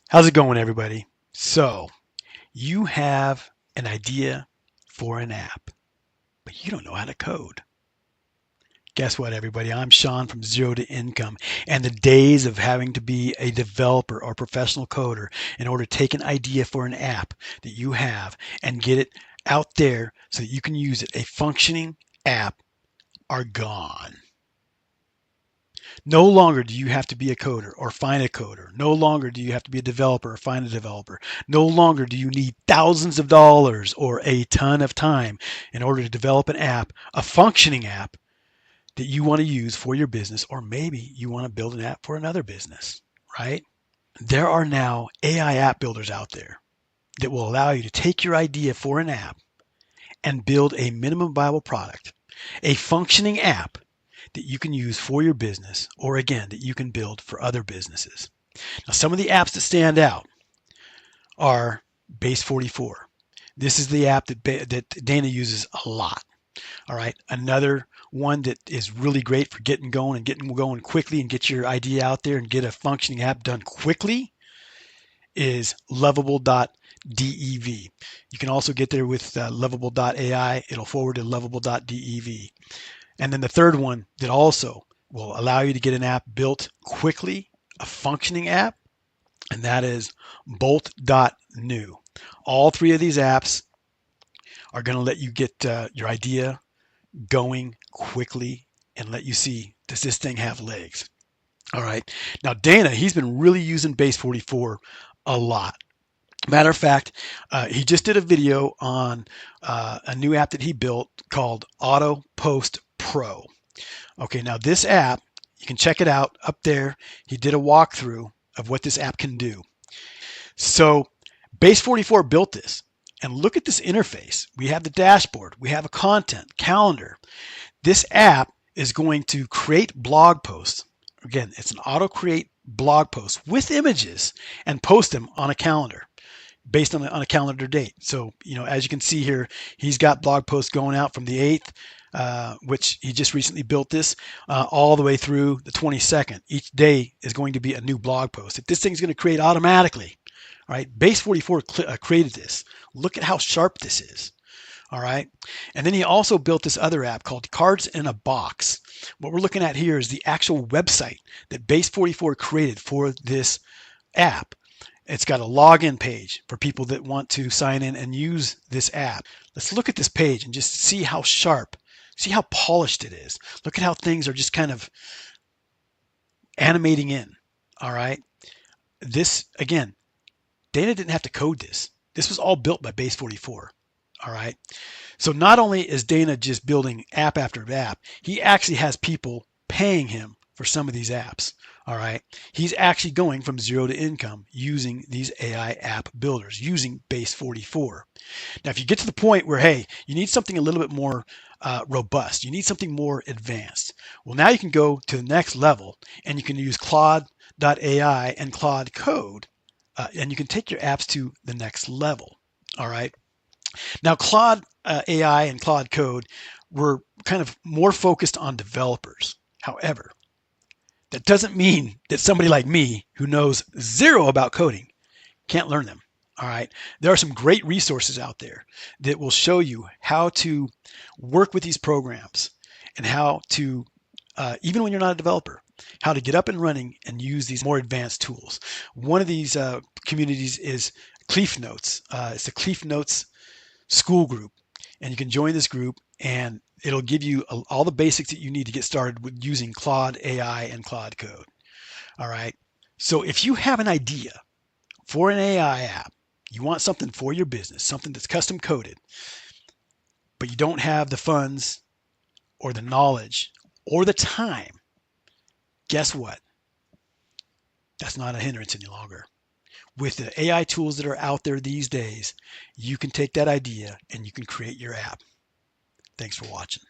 How's it going, everybody? So, you have an idea for an app, but you don't know how to code. Guess what, everybody? I'm Sean from Zero to Income, and the days of having to be a developer or professional coder in order to take an idea for an app that you have and get it out there so that you can use it, a functioning app, are gone. No longer do you have to be a coder or find a coder. No longer do you have to be a developer or find a developer. No longer do you need thousands of dollars or a ton of time in order to develop an app, a functioning app that you want to use for your business, or maybe you want to build an app for another business, right? There are now AI app builders out there that will allow you to take your idea for an app and build a minimum viable product, a functioning app that you can use for your business, or again, that you can build for other businesses. Now, some of the apps that stand out are Base44. This is the app that Dana uses a lot. All right. Another one that is really great for getting going quickly and get your idea out there and get a functioning app done quickly is Lovable.dev. You can also get there with Lovable.ai. It'll forward to Lovable.dev. And then the third one that also will allow you to get an app built quickly, a functioning app, and that is Bolt.new. All three of these apps are going to let you get your idea going quickly and let you see, does this thing have legs? All right. Now, Dana, he's been really using Base44 a lot. Matter of fact, he just did a video on a new app that he built called Autopost Pro. Okay, now this app, you can check it out up there. He did a walkthrough of what this app can do. So Base44 built this, and look at this interface. We have the dashboard, we have a content calendar. This app is going to create blog posts. Again, it's an auto create blog post with images and post them on a calendar based on a calendar date. So, as you can see here, he's got blog posts going out from the 8th, which he just recently built this, all the way through the 22nd. Each day is going to be a new blog post that this thing's going to create automatically. All right, Base44 created this. Look at how sharp this is. All right, and then he also built this other app called Cards in a Box. What we're looking at here is the actual website that Base44 created for this app. It's got a login page for people that want to sign in and use this app. Let's look at this page and just see how sharp, see how polished it is. Look at how things are just kind of animating in. All right. This, again, Dana didn't have to code this. This was all built by Base44. All right. So not only is Dana just building app after app, he actually has people paying him for some of these apps. All right. He's actually going from zero to income using these AI app builders, using Base44. Now, if you get to the point where, hey, you need something a little bit more robust, you need something more advanced. Well, now you can go to the next level and you can use Claude.ai and Claude Code, and you can take your apps to the next level. All right. Now, Claude AI and Claude Code were kind of more focused on developers. However, that doesn't mean that somebody like me who knows zero about coding can't learn them. All right. There are some great resources out there that will show you how to work with these programs and how to, even when you're not a developer, how to get up and running and use these more advanced tools. One of these communities is Cleaf Notes. It's the Cleaf Notes Skool group, and you can join this group and it'll give you all the basics that you need to get started with using Claude AI and Claude Code. All right. So if you have an idea for an AI app, you want something for your business, something that's custom coded, but you don't have the funds or the knowledge or the time, guess what? That's not a hindrance any longer. With the AI tools that are out there these days, you can take that idea and you can create your app. Thanks for watching.